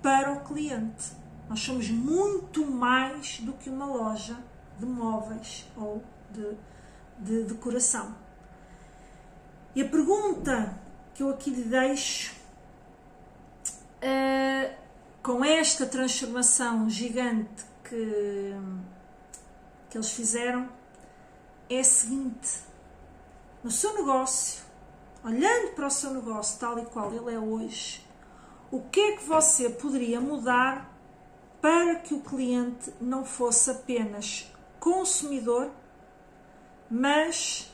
para o cliente. Nós somos muito mais do que uma loja de móveis ou de decoração. E a pergunta que eu aqui lhe deixo, com esta transformação gigante que eles fizeram, é a seguinte: no seu negócio, olhando para o seu negócio tal e qual ele é hoje, o que é que você poderia mudar para que o cliente não fosse apenas consumidor, mas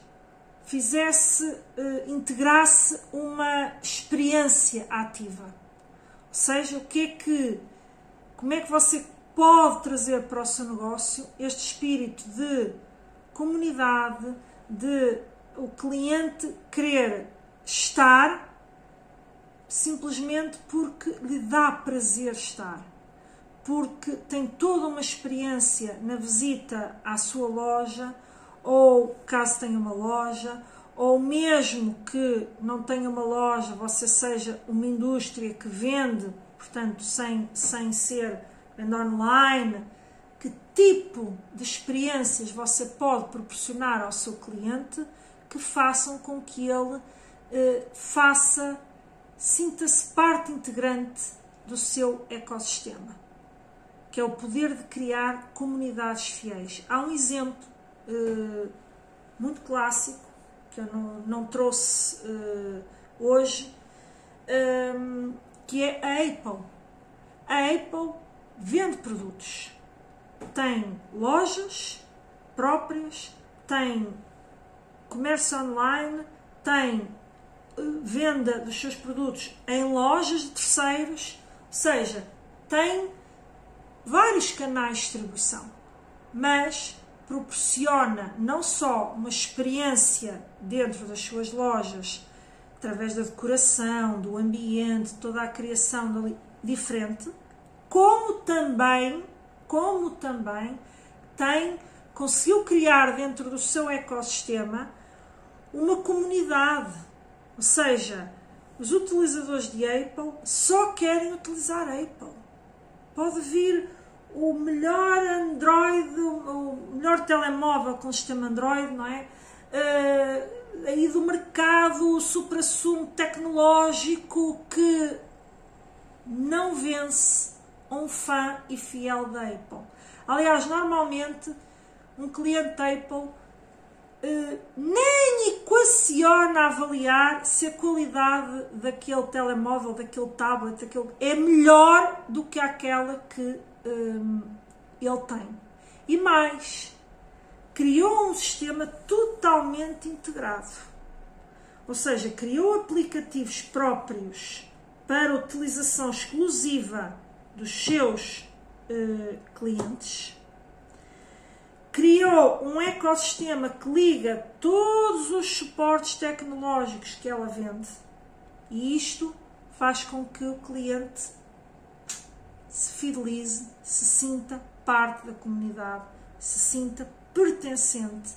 integrasse uma experiência ativa? Ou seja, como é que você pode trazer para o seu negócio este espírito de comunidade, de o cliente querer estar simplesmente porque lhe dá prazer estar, porque tem toda uma experiência na visita à sua loja, ou caso tenha uma loja, ou mesmo que não tenha uma loja, você seja uma indústria que vende, portanto, sem ser venda online, que tipo de experiências você pode proporcionar ao seu cliente que façam com que ele sinta-se parte integrante do seu ecossistema, que é o poder de criar comunidades fiéis. Há um exemplo muito clássico, que eu não trouxe hoje, que é a Apple. A Apple vende produtos, tem lojas próprias, tem comércio online, tem venda dos seus produtos em lojas de terceiros, ou seja, tem vários canais de distribuição, mas proporciona não só uma experiência dentro das suas lojas, através da decoração, do ambiente, toda a criação dali, diferente, como também conseguiu criar dentro do seu ecossistema uma comunidade, ou seja, os utilizadores de Apple só querem utilizar Apple. Pode vir o melhor Android, o melhor telemóvel com o sistema Android, não é? Aí do mercado, o supra-sumo tecnológico que não vence um fã e fiel da Apple. Aliás, normalmente um cliente Apple nem equaciona a avaliar se a qualidade daquele telemóvel, daquele tablet, é melhor do que aquela que ele tem. E mais, criou um sistema totalmente integrado. Ou seja, criou aplicativos próprios para utilização exclusiva dos seus clientes. Criou um ecossistema que liga todos os suportes tecnológicos que ela vende. E isto faz com que o cliente se fidelize, se sinta parte da comunidade, se sinta pertencente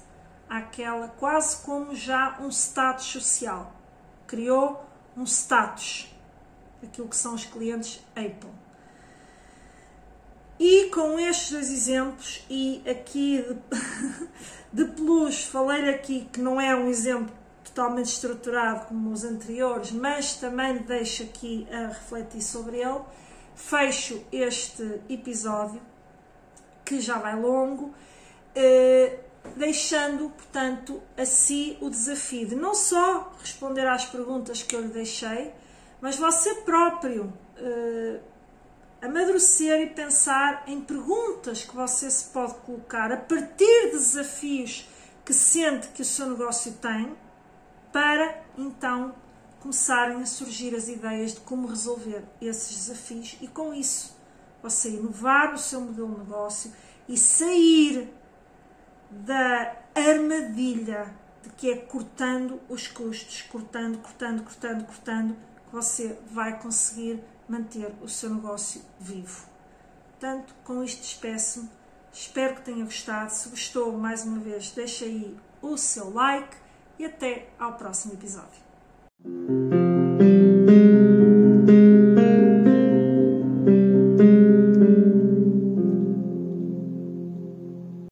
àquela, quase como já um status social. Criou um status, aquilo que são os clientes Apple. E com estes dois exemplos, e aqui de plus, falei aqui que não é um exemplo totalmente estruturado como os anteriores, mas também deixo aqui a refletir sobre ele, fecho este episódio, que já vai longo, deixando, portanto, a si o desafio de não só responder às perguntas que eu lhe deixei, mas você próprio amadurecer e pensar em perguntas que você se pode colocar a partir de desafios que sente que o seu negócio tem, para então começarem a surgir as ideias de como resolver esses desafios e com isso você inovar o seu modelo de negócio e sair da armadilha de que é cortando os custos, cortando, que você vai conseguir manter o seu negócio vivo. Portanto, com isto despeço-me. Espero que tenha gostado. Se gostou, mais uma vez, deixa aí o seu like e até ao próximo episódio.